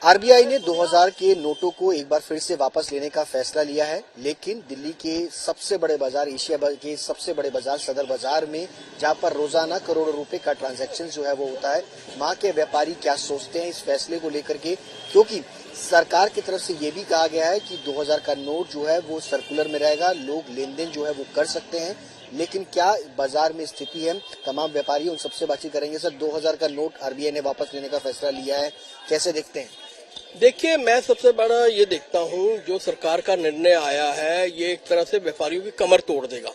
RBI ने 2000 के नोटों को एक बार फिर से वापस लेने का फैसला लिया है, लेकिन दिल्ली के सबसे बड़े बाजार, एशिया के सबसे बड़े बाजार सदर बाजार में, जहां पर रोजाना करोड़ों रुपए का ट्रांजैक्शन जो है वो होता है, वहां के व्यापारी क्या सोचते हैं इस फैसले को लेकर के, क्योंकि सरकार की तरफ से ये भी कहा गया है कि 2000 का नोट जो है वो सर्कुलर में रहेगा, लोग लेन देन जो है वो कर सकते हैं। लेकिन क्या बाजार में स्थिति है, तमाम व्यापारी उन सबसे बातचीत करेंगे। सर, 2000 का नोट आरबीआई ने वापस लेने का फैसला लिया है, कैसे देखते हैं? देखिए, मैं सबसे बड़ा ये देखता हूँ, जो सरकार का निर्णय आया है ये एक तरह से व्यापारियों की कमर तोड़ देगा।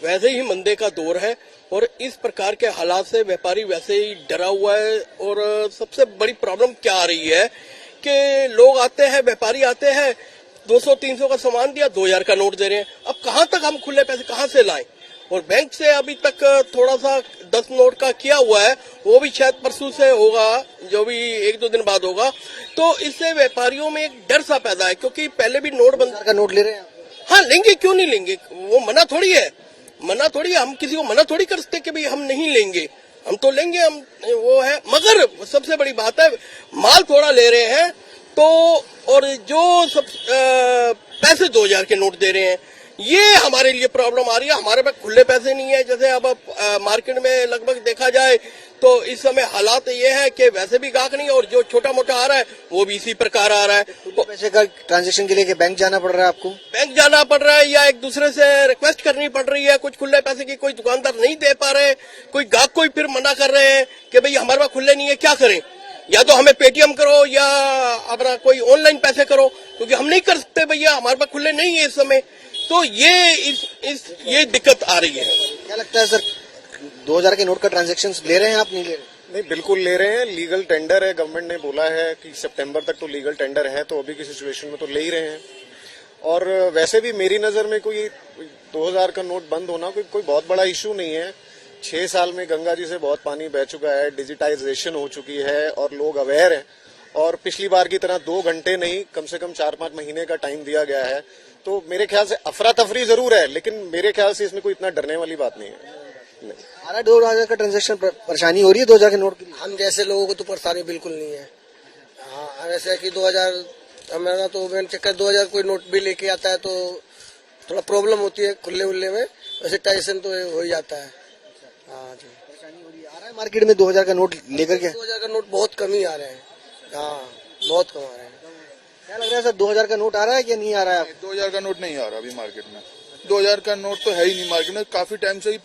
वैसे ही मंदे का दौर है और इस प्रकार के हालात से व्यापारी वैसे ही डरा हुआ है। और सबसे बड़ी प्रॉब्लम क्या आ रही है कि लोग आते हैं, व्यापारी आते हैं, 200-300 का सामान दिया, 2000 का नोट दे रहे हैं। अब कहाँ तक हम खुले पैसे कहाँ से लाएं? और बैंक से अभी तक थोड़ा सा 10 नोट का किया हुआ है, वो भी शायद परसों से होगा, जो भी 1-2 दिन बाद होगा। तो इससे व्यापारियों में एक डर सा पैदा है, क्योंकि पहले भी नोट बंद का नोट ले रहे हैं। हाँ, लेंगे, क्यों नहीं लेंगे? वो मना थोड़ी है, हम किसी को मना थोड़ी कर सकते कि भाई हम नहीं लेंगे, हम तो लेंगे, हम वो है। मगर सबसे बड़ी बात है, माल थोड़ा ले रहे हैं तो, और जो सब पैसे 2000 के नोट दे रहे हैं, ये हमारे लिए प्रॉब्लम आ रही है। हमारे पास खुले पैसे नहीं है। जैसे अब मार्केट में लगभग देखा जाए तो इस समय हालात ये है कि वैसे भी गाहक नहीं, और जो छोटा मोटा आ रहा है वो भी इसी प्रकार आ रहा है। तो पैसे का ट्रांजैक्शन के लिए बैंक जाना पड़ रहा है आपको? बैंक जाना पड़ रहा है या एक दूसरे से रिक्वेस्ट करनी पड़ रही है। कुछ खुले पैसे की कोई दुकानदार नहीं दे पा रहे, कोई गाहक कोई फिर मना कर रहे हैं कि भाई हमारे पास खुले नहीं है, क्या करें? या तो हमें पेटीएम करो या अपना कोई ऑनलाइन पैसे करो, क्योंकि हम नहीं कर सकते भैया, हमारे पास खुले नहीं है इस समय। तो ये दिक्कत आ रही है। क्या लगता है सर, 2000 के नोट का ट्रांजैक्शन ले रहे हैं आप, नहीं ले रहे? नहीं, बिल्कुल ले रहे हैं। लीगल टेंडर है, गवर्नमेंट ने बोला है कि सितंबर तक तो लीगल टेंडर है, तो अभी की सिचुएशन में तो ले ही रहे हैं। और वैसे भी मेरी नजर में कोई 2000 का नोट बंद होना कोई बहुत बड़ा इशू नहीं है। 6 साल में गंगा जी से बहुत पानी बह चुका है, डिजिटाइजेशन हो चुकी है और लोग अवेयर हैं। और पिछली बार की तरह 2 घंटे नहीं, कम से कम 4-5 महीने का टाइम दिया गया है। तो मेरे ख्याल से अफरा तफरी जरूर है, लेकिन मेरे ख्याल से इसमें कोई इतना डरने वाली बात नहीं है। नहीं। 2000 का ट्रांजैक्शन परेशानी हो रही है 2000 के नोट के लिए? हम जैसे लोगों को तो परेशानी बिल्कुल नहीं है। हाँ, वैसे कि 2000 हमारा तो मेन चक्कर 2000 कोई नोट भी लेके आता है तो थोड़ा प्रॉब्लम होती है खुले उल्ले में, वैसे ट्रांजैक्शन तो हो ही जाता है। हाँ जी, परेशानी हो रही है। आ रहा है मार्केट में 2000 का नोट लेकर के? 2000 का नोट बहुत कम ही आ रहे हैं। हाँ, बहुत कम आ रहे हैं। क्या लग रहा है सर, 2000 का नोट आ रहा है कि नहीं आ रहा है? 2000 का नोट नहीं आ रहा अभी मार्केट में। 2000 का नोट तो है ही नहीं मार्केट में, काफी टाइम से ही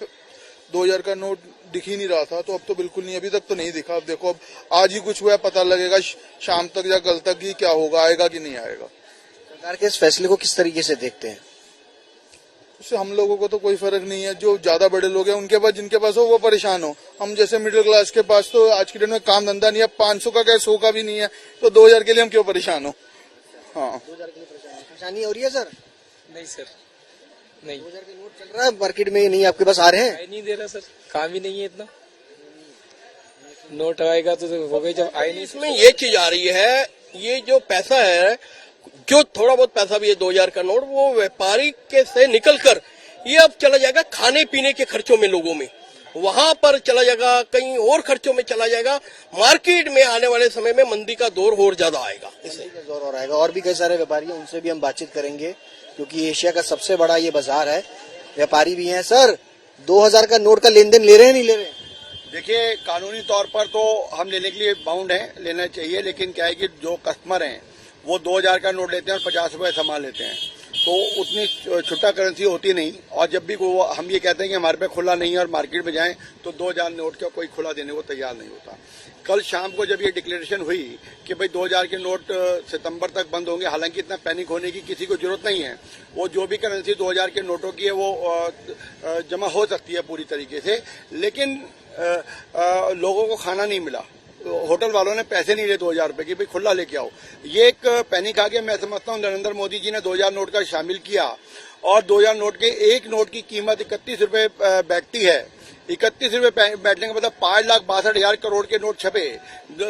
2000 का नोट दिख ही नहीं रहा था, तो अब तो बिल्कुल नहीं, अभी तक तो नहीं दिखा। अब देखो, अब आज ही कुछ हुआ, पता लगेगा शाम तक या कल तक ही क्या होगा, आएगा कि नहीं आएगा। सरकार के इस फैसले को किस तरीके से देखते हैं? उससे हम लोगों को तो कोई फर्क नहीं है। जो ज्यादा बड़े लोग हैं उनके पास, जिनके पास हो वो परेशान हो। हम जैसे मिडिल क्लास के पास तो आज के दिन में काम धंधा नहीं है, 500 का क्या 100 का भी नहीं है, तो 2000 के लिए हम क्यों परेशान हो? हाँ, 2000 के लिए परेशानी हो रही है सर? नहीं सर, नहीं। 2000 के नोट चल रहा है मार्केट में, नहीं आपके पास आ रहे हैं? नहीं दे रहा सर, काम ही नहीं है इतना। नोट आएगा तो हो गई, जब आए नहीं। इसमें ये चीज आ रही है, ये जो पैसा है, जो थोड़ा बहुत पैसा भी है 2000 का नोट, वो व्यापारी के से निकल कर ये अब चला जाएगा खाने पीने के खर्चों में, लोगों में वहां पर चला जाएगा, कहीं और खर्चों में चला जाएगा। मार्केट में आने वाले समय में मंदी का दौर और ज्यादा आएगा, इससे दौर और आएगा। और भी कई सारे व्यापारी हैं, उनसे भी हम बातचीत करेंगे, क्योंकि एशिया का सबसे बड़ा ये बाजार है, व्यापारी भी हैं। सर, 2000 का नोट का लेन देन ले रहे हैं, नहीं ले रहे? देखिए, कानूनी तौर पर तो हम लेने के लिए बाउंड हैं, लेना चाहिए, लेकिन क्या है कि जो कस्टमर हैं वो 2000 का नोट लेते हैं और 50 रुपए सामान लेते हैं, तो उतनी छुट्टा करेंसी होती नहीं। और जब भी हम ये कहते हैं कि हमारे पे खुला नहीं है और मार्केट में जाएं तो 2000 नोट का कोई खुला देने को तैयार नहीं होता। कल शाम को जब ये डिक्लेरेशन हुई कि भाई 2000 के नोट सितंबर तक बंद होंगे, हालांकि इतना पैनिक होने की किसी को जरूरत नहीं है। वो जो भी करेंसी 2000 के नोटों की है वो जमा हो सकती है पूरी तरीके से, लेकिन लोगों को खाना नहीं मिला। होटल वालों ने पैसे नहीं लिए 2000 रुपए की, भाई खुला लेके आओ। ये एक पैनिक आ गया। मैं समझता हूँ नरेंद्र मोदी जी ने 2000 नोट का शामिल किया और 2000 नोट के एक नोट की कीमत 31 रुपए बैठती है। 31 रुपए बैठने का मतलब 5,62,000 करोड़ के नोट छपे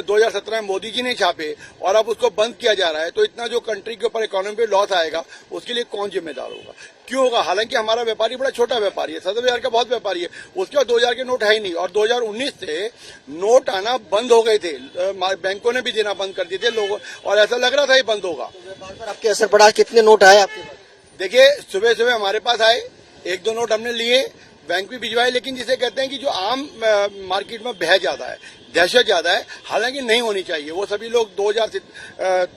2017 में मोदी जी ने छापे और अब उसको बंद किया जा रहा है। तो इतना जो कंट्री के ऊपर इकोनॉमी पे लॉस आएगा उसके लिए कौन जिम्मेदार होगा, क्यों होगा? हालांकि हमारा व्यापारी बड़ा छोटा व्यापारी है, 70,000 का बहुत व्यापारी है, उसके बाद 2,000 के नोट है ही नहीं। और 2019 से नोट आना बंद हो गए थे, बैंकों ने भी देना बंद कर दिए थे लोगों, और ऐसा लग रहा था ये बंद होगा। व्यापार पर आपके असर पड़ा? कितने नोट आए आपके पास? देखिए सुबह सुबह हमारे पास आए, 1-2 नोट हमने लिए, बैंक भी भिजवाए, लेकिन जिसे कहते हैं कि जो आम मार्केट में भय ज्यादा है, दहशत ज्यादा है, हालांकि नहीं होनी चाहिए। वो सभी लोग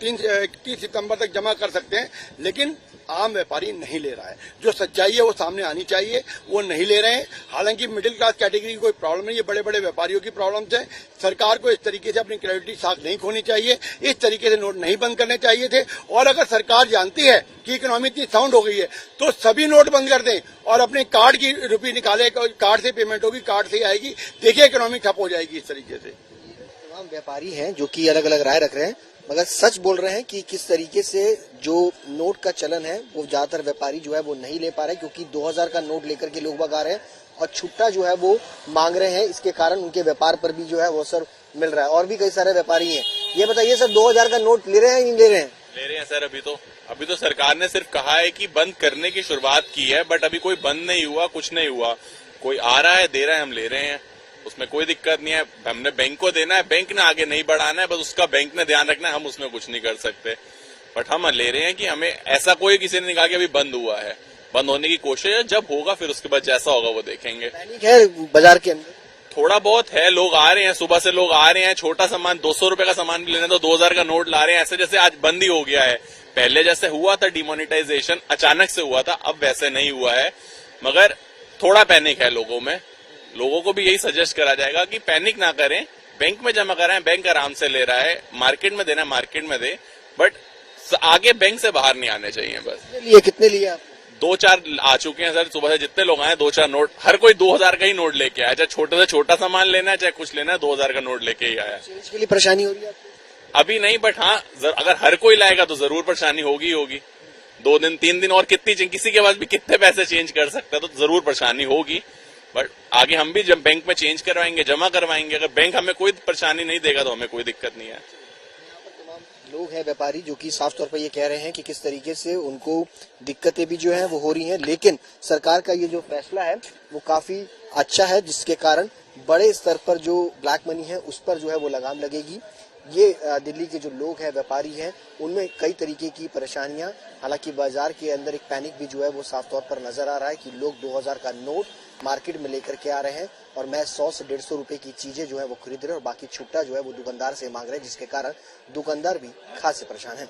31 सितंबर तक जमा कर सकते हैं, लेकिन आम व्यापारी नहीं ले रहा है। जो सच्चाई है वो सामने आनी चाहिए, वो नहीं ले रहे हैं। हालांकि मिडिल क्लास कैटेगरी की कोई प्रॉब्लम नहीं, ये बड़े बड़े व्यापारियों की प्रॉब्लम्स है। सरकार को इस तरीके से अपनी क्रेडिट साख नहीं खोनी चाहिए, इस तरीके से नोट नहीं बंद करने चाहिए थे। और अगर सरकार जानती है कि इकोनॉमी इतनी साउंड हो गई है तो सभी नोट बंद कर दें और अपने कार्ड की रुपये निकाले, कार्ड से पेमेंट होगी, कार्ड से आएगी, देखिए इकोनॉमी ठप हो जाएगी इस तरीके से। तमाम व्यापारी हैं जो कि अलग अलग राय रख रहे हैं, मगर सच बोल रहे हैं कि किस तरीके से जो नोट का चलन है वो ज्यादातर व्यापारी जो है वो नहीं ले पा रहे, क्योंकि 2000 का नोट लेकर के लोग बाग आ रहे हैं और छुट्टा जो है वो मांग रहे हैं। इसके कारण उनके व्यापार पर भी जो है वो असर मिल रहा है। और भी कई सारे व्यापारी हैं। ये बताइए सर, 2000 का नोट ले रहे हैं या नहीं ले रहे हैं? ले रहे हैं सर। अभी तो सरकार ने सिर्फ कहा है कि बंद करने की शुरुआत की है, बट अभी कोई बंद नहीं हुआ, कुछ नहीं हुआ। कोई आ रहा है, दे रहा है, हम ले रहे हैं, उसमें कोई दिक्कत नहीं है। हमने बैंक को देना है, बैंक ने आगे नहीं बढ़ाना है, बस उसका बैंक ने ध्यान रखना है, हम उसमें कुछ नहीं कर सकते। बट हम ले रहे हैं कि हमें ऐसा कोई किसी ने कहा कि अभी बंद हुआ है, बंद होने की कोशिश है, जब होगा फिर उसके बाद जैसा होगा वो देखेंगे। पैनिक है बाजार के अंदर? थोड़ा बहुत है, लोग आ रहे हैं, सुबह से लोग आ रहे हैं, छोटा सामान 200 रुपए का सामान भी लेना तो 2000 का नोट ला रहे हैं। ऐसे जैसे आज बंद ही हो गया है। पहले जैसे हुआ था डिमोनेटाइजेशन, अचानक से हुआ था, अब वैसे नहीं हुआ है। मगर थोड़ा पैनिक है लोगों में। लोगों को भी यही सजेस्ट करा जाएगा कि पैनिक ना करें, बैंक में जमा कराएं, बैंक आराम से ले रहा है, मार्केट में देना मार्केट में दे, बट आगे बैंक से बाहर नहीं आने चाहिए। बस कितने लिए आप? 2-4 आ चुके हैं सर। सुबह से जितने लोग आए 2-4 नोट, हर कोई 2000 का ही नोट लेके आया, चाहे छोटे से छोटा सामान लेना है चाहे कुछ लेना है, 2000 का नोट लेके ही आया। इसके लिए परेशानी हो रही है आपको? अभी नहीं, बट हाँ अगर हर कोई लाएगा तो जरूर परेशानी होगी 2 दिन 3 दिन और किसी के पास भी कितने पैसे चेंज कर सकता है, तो जरूर परेशानी होगी। बट आगे हम भी जब बैंक में चेंज करवाएंगे, जमा करवाएंगे, अगर बैंक हमें कोई परेशानी नहीं देगा तो हमें कोई दिक्कत नहीं है। लोग हैं व्यापारी जो कि साफ तौर पर ये कह रहे हैं कि किस तरीके से उनको दिक्कतें भी जो है वो हो रही हैं, लेकिन सरकार का ये जो फैसला है वो काफी अच्छा है, जिसके कारण बड़े स्तर पर जो ब्लैक मनी है उस पर जो है वो लगाम लगेगी। ये दिल्ली के जो लोग हैं, व्यापारी हैं, उनमें कई तरीके की परेशानियां, हालांकि बाजार के अंदर एक पैनिक भी जो है वो साफ तौर पर नजर आ रहा है कि लोग 2000 का नोट मार्केट में लेकर के आ रहे हैं और मैं 100 से 150 रुपए की चीजें जो है वो खरीद रहे हैं और बाकी छुट्टा जो है वो दुकानदार से मांग रहे हैं, जिसके कारण दुकानदार भी खासे परेशान है।